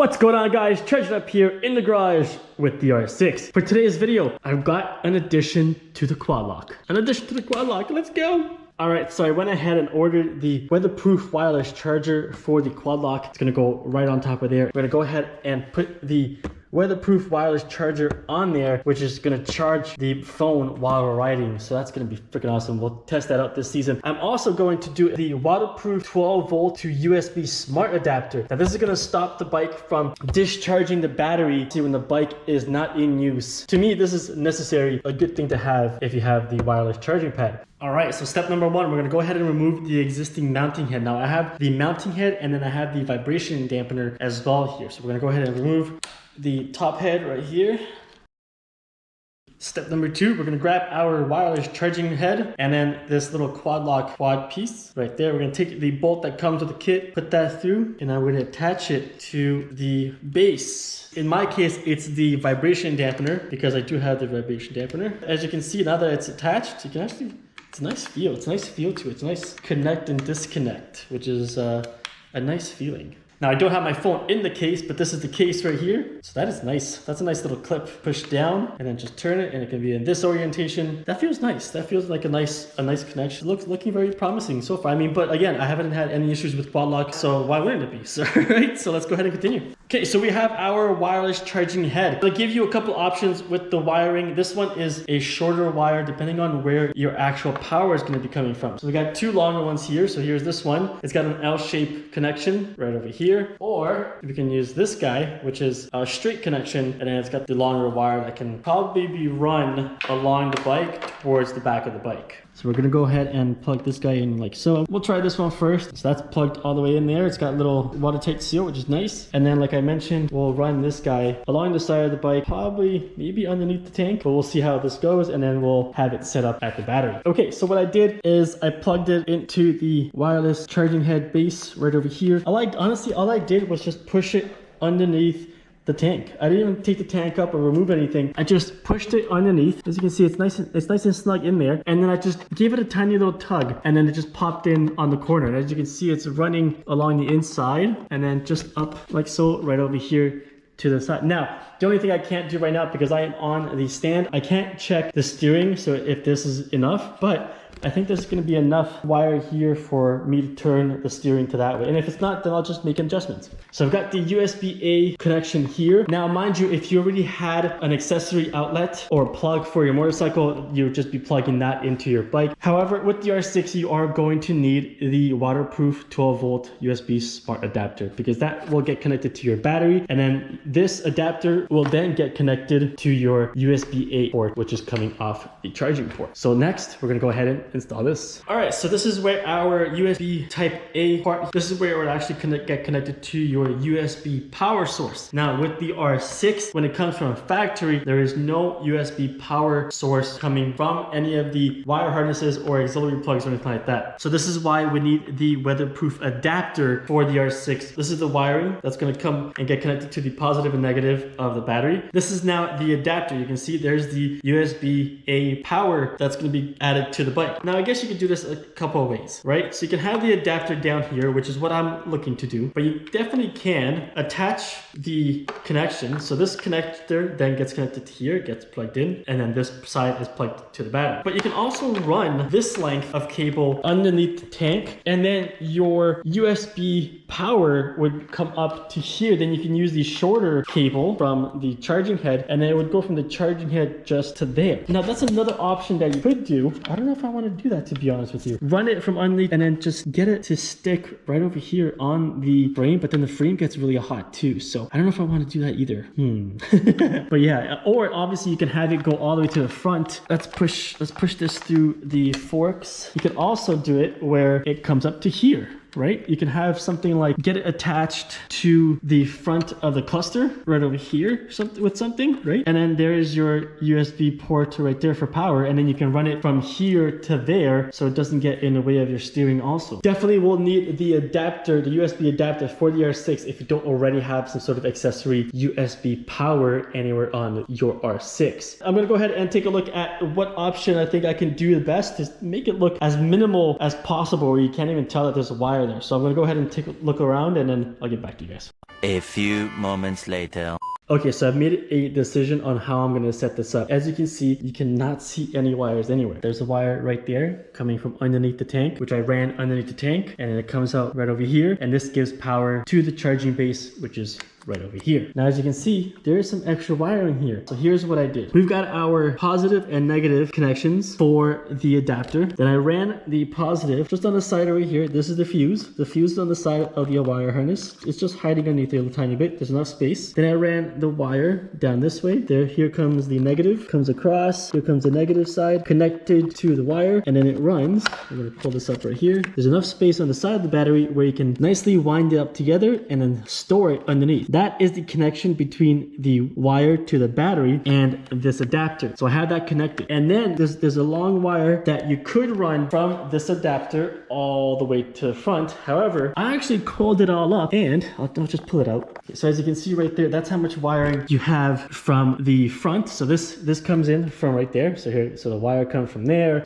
What's going on, guys? Treasured up here in the garage with the R6. For today's video, I've got an addition to the quad lock. Let's go. All right, so I went ahead and ordered the weatherproof wireless charger for the quad lock. It's gonna go right on top of there. We're gonna go ahead and put the weatherproof wireless charger on there, which is gonna charge the phone while we're riding. So that's gonna be freaking awesome. We'll test that out this season. I'm also going to do the waterproof 12 volt to USB smart adapter. Now this is gonna stop the bike from discharging the battery when the bike is not in use. To me, this is necessary, a good thing to have if you have the wireless charging pad. All right, so step number one, we're gonna go ahead and remove the existing mounting head. Now I have the mounting head and then I have the vibration dampener as well here. So we're gonna go ahead and remove the top head right here. Step number two, we're gonna grab our wireless charging head and then this little quad lock quad piece right there. We're gonna take the bolt that comes with the kit, put that through, and I'm gonna attach it to the base. In my case, it's the vibration dampener because I do have the vibration dampener. As you can see, now that it's attached, you can actually, it's a nice feel. It's a nice feel to it. It's a nice connect and disconnect, which is a nice feeling. Now I don't have my phone in the case, but this is the case right here. So that is nice. That's a nice little clip. Push down and then just turn it and it can be in this orientation. That feels nice. That feels like a nice connection. Looking very promising so far. I mean, but again, I haven't had any issues with quad lock, so why wouldn't it be? So, right? So let's go ahead and continue. Okay, so we have our wireless charging head. I'll give you a couple options with the wiring. This one is a shorter wire depending on where your actual power is going to be coming from. So we got two longer ones here. So here's this one. It's got an L-shaped connection right over here. Or we can use this guy, which is a straight connection, and then it's got the longer wire that can probably be run along the bike towards the back of the bike. So we're gonna go ahead and plug this guy in like so. We'll try this one first. So that's plugged all the way in there. It's got a little watertight seal, which is nice. And then like I mentioned, we'll run this guy along the side of the bike, probably maybe underneath the tank, but we'll see how this goes and then we'll have it set up at the battery. Okay, so what I did is I plugged it into the wireless charging head base right over here. Honestly, all I did was just push it underneath the tank. I didn't even take the tank up or remove anything. I just pushed it underneath. As you can see, it's nice and snug in there. And then I just gave it a tiny little tug and then it just popped in on the corner. And as you can see, it's running along the inside and then just up like so right over here to the side. Now, the only thing I can't do right now because I am on the stand, I can't check the steering. So if this is enough, but I think there's going to be enough wire here for me to turn the steering to that way. And if it's not, then I'll just make adjustments. So I've got the USB-A connection here. Now, mind you, if you already had an accessory outlet or plug for your motorcycle, you would just be plugging that into your bike. However, with the R6, you are going to need the waterproof 12 volt USB smart adapter because that will get connected to your battery. And then this adapter will then get connected to your USB-A port, which is coming off the charging port. So next, we're going to go ahead and install this. All right, so this is where our USB type A part, this is where it would actually get connected to your USB power source. Now with the R6, when it comes from factory, there is no USB power source coming from any of the wire harnesses or auxiliary plugs or anything like that. So this is why we need the weatherproof adapter for the R6. This is the wiring that's going to come and get connected to the positive and negative of the battery. This is now the adapter. You can see there's the USB-A power that's going to be added to the bike. Now, I guess you could do this a couple of ways, right? So you can have the adapter down here, which is what I'm looking to do, but you definitely can attach the connection. So this connector then gets connected to here, gets plugged in, and then this side is plugged to the battery. But you can also run this length of cable underneath the tank, and then your USB power would come up to here. Then you can use the shorter cable from the charging head, and then it would go from the charging head just to there. Now, that's another option that you could do. I don't know if I want to do that, to be honest with you. Run it from underneath and then just get it to stick right over here on the frame, but then the frame gets really hot too. So I don't know if I want to do that either. But yeah, or obviously you can have it go all the way to the front. Let's push this through the forks. You can also do it where it comes up to here. Right? You can have something like get it attached to the front of the cluster right over here with something, right? And then there is your USB port right there for power. And then you can run it from here to there so it doesn't get in the way of your steering also. Definitely will need the adapter, the USB adapter for the R6 if you don't already have some sort of accessory USB power anywhere on your R6. I'm going to go ahead and take a look at what option I think I can do the best to make it look as minimal as possible where you can't even tell that there's a wire there. So I'm going to go ahead and take a look around and then I'll get back to you guys. A few moments later. Okay, so I've made a decision on how I'm going to set this up. As you can see, you cannot see any wires anywhere. There's a wire right there coming from underneath the tank, which I ran underneath the tank, and it comes out right over here. And this gives power to the charging base, which is right over here. Now, as you can see, there is some extra wiring here. So here's what I did. We've got our positive and negative connections for the adapter. Then I ran the positive just on the side over here. This is the fuse. The fuse is on the side of the wire harness. It's just hiding underneath there a tiny bit. There's enough space. Then I ran the wire down this way. There, here comes the negative, comes across. Here comes the negative side connected to the wire, and then it runs. I'm gonna pull this up right here. There's enough space on the side of the battery where you can nicely wind it up together and then store it underneath. That is the connection between the wire to the battery and this adapter. So I have that connected. And then there's a long wire that you could run from this adapter all the way to the front. However, I actually called it all up, and I'll just pull it out. So as you can see right there, that's how much wiring you have from the front. So this comes in from right there. So here, so the wire comes from there,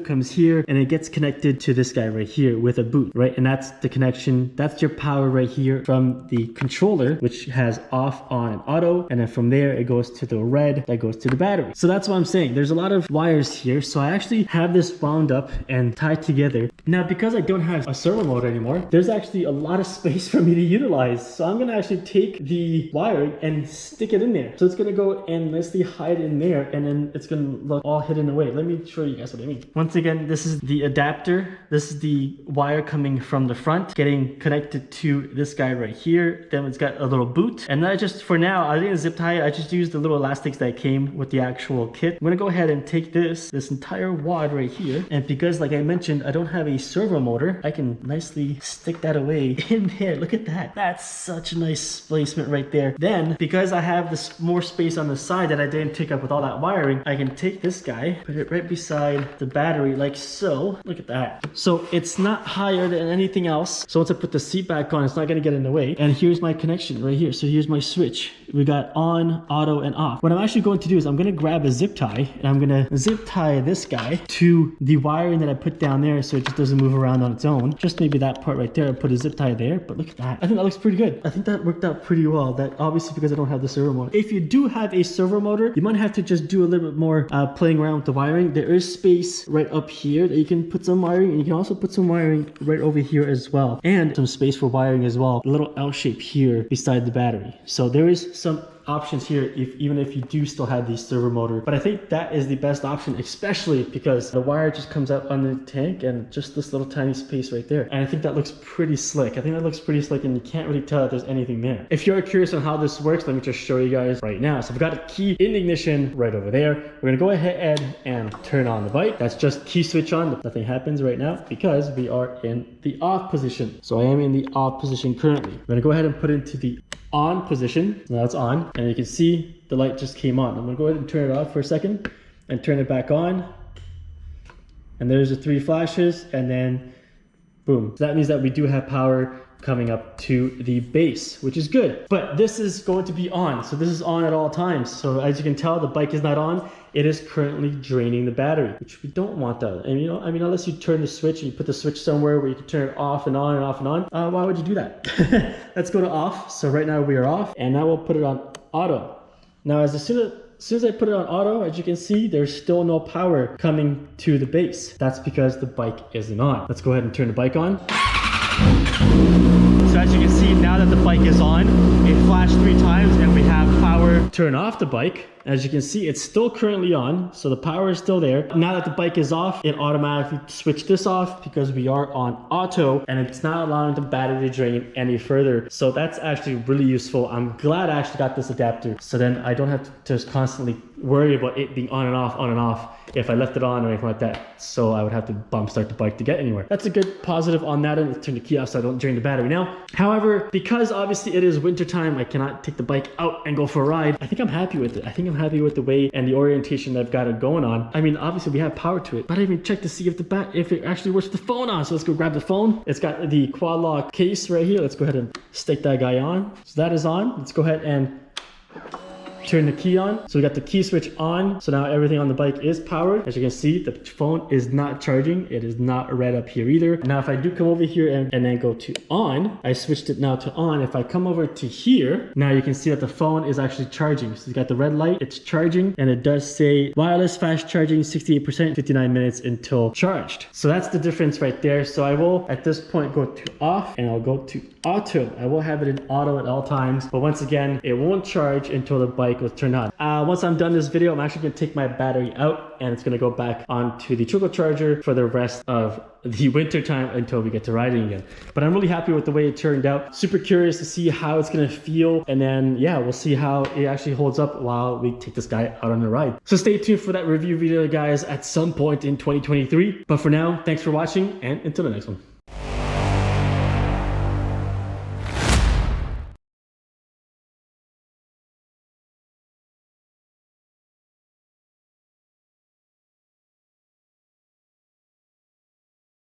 comes here, and it gets connected to this guy right here with a boot, right? And that's the connection. That's your power right here from the controller, which has off, on, and auto. And then from there, it goes to the red that goes to the battery. So that's what I'm saying. There's a lot of wires here. So I actually have this wound up and tied together. Now, because I don't have a servo motor anymore, there's actually a lot of space for me to utilize. So I'm going to actually take the wire and stick it in there. So it's going to go and nicely hide in there, and then it's going to look all hidden away. Let me show you guys what I mean. Once again, this is the adapter. This is the wire coming from the front, getting connected to this guy right here. Then it's got a little boot. And I just, for now, I didn't zip tie it. I just used the little elastics that came with the actual kit. I'm going to go ahead and take this entire wad right here. And because, like I mentioned, I don't have a servo motor, I can nicely stick that away in there. Look at that. That's such a nice placement right there. Then, because I have this more space on the side that I didn't take up with all that wiring, I can take this guy, put it right beside the battery like so. Look at that. So it's not higher than anything else. So once I put the seat back on, it's not going to get in the way. And here's my connection right here. So here's my switch. We got on, auto, and off. What I'm actually going to do is I'm going to grab a zip tie, and I'm going to zip tie this guy to the wiring that I put down there so it just doesn't move around on its own. Just maybe that part right there. I'll put a zip tie there, but look at that. I think that looks pretty good. I think that worked out pretty well. That obviously because I don't have the servo motor. If you do have a servo motor, you might have to just do a little bit more playing around with the wiring. There is space right up here that you can put some wiring, and you can also put some wiring right over here as well, and some space for wiring as well. A little L shape here beside the battery. So there is some options here even if you do still have the servo motor, but I think that is the best option, especially because the wire just comes out under the tank and just this little tiny space right there. And I think that looks pretty slick. I think that looks pretty slick, and you can't really tell that there's anything there. If you're curious on how this works, let me just show you guys right now. So I've got a key in the ignition right over there. We're gonna go ahead and turn on the bike. That's just key switch on, but nothing happens right now because we are in the off position. So I am in the off position currently. I'm gonna go ahead and put it into the on position. Now it's on, and you can see the light just came on. I'm gonna go ahead and turn it off for a second and turn it back on, and there's the 3 flashes, and then boom. So that means that we do have power coming up to the base, which is good. But this is going to be on, so this is on at all times. So as you can tell, the bike is not on. It is currently draining the battery, which we don't want that. And you know, I mean, unless you turn the switch and you put the switch somewhere where you can turn it off and on and off and on, why would you do that? Let's go to off. So right now we are off, and now we'll put it on auto. Now as soon as I put it on auto, as you can see, there's still no power coming to the base. That's because the bike isn't on. Let's go ahead and turn the bike on. So as you can see, now that the bike is on, it flashed 3 times and we have power. Turn off the bike. As you can see, it's still currently on, so the power is still there. Now that the bike is off, it automatically switched this off because we are on auto, and it's not allowing the battery to drain any further. So that's actually really useful. I'm glad I actually got this adapter, so then I don't have to just constantly worry about it being on and off if I left it on or anything like that. So I would have to bump start the bike to get anywhere. That's a good positive on that end. Turn the key off so I don't drain the battery now. However, because obviously it is winter time, I cannot take the bike out and go for a ride. I think I'm happy with it. I think I'm happy with the way and the orientation that I've got it going on. I mean, obviously we have power to it, but I didn't even check to see if it actually works with the phone on. So let's go grab the phone. It's got the quad lock case right here. Let's go ahead and stick that guy on. So that is on. Let's go ahead and turn the key on. So we got the key switch on. So now everything on the bike is powered. As you can see, the phone is not charging. It is not red up here either. Now, if I do come over here and then go to on, I switched it now to on. If I come over to here, now you can see that the phone is actually charging. So it's got the red light, it's charging, and it does say wireless fast charging, 68%, 59 minutes until charged. So that's the difference right there. So I will, at this point, go to off and I'll go to auto. I will have it in auto at all times, but once again, it won't charge until the bike was turned on. Once I'm done this video, I'm actually gonna take my battery out and it's gonna go back onto the trickle charger for the rest of the winter time until we get to riding again. But I'm really happy with the way it turned out. Super curious to see how it's gonna feel, and then yeah, we'll see how it actually holds up while we take this guy out on a ride. So stay tuned for that review video, guys, at some point in 2023. But for now, thanks for watching, and until the next one.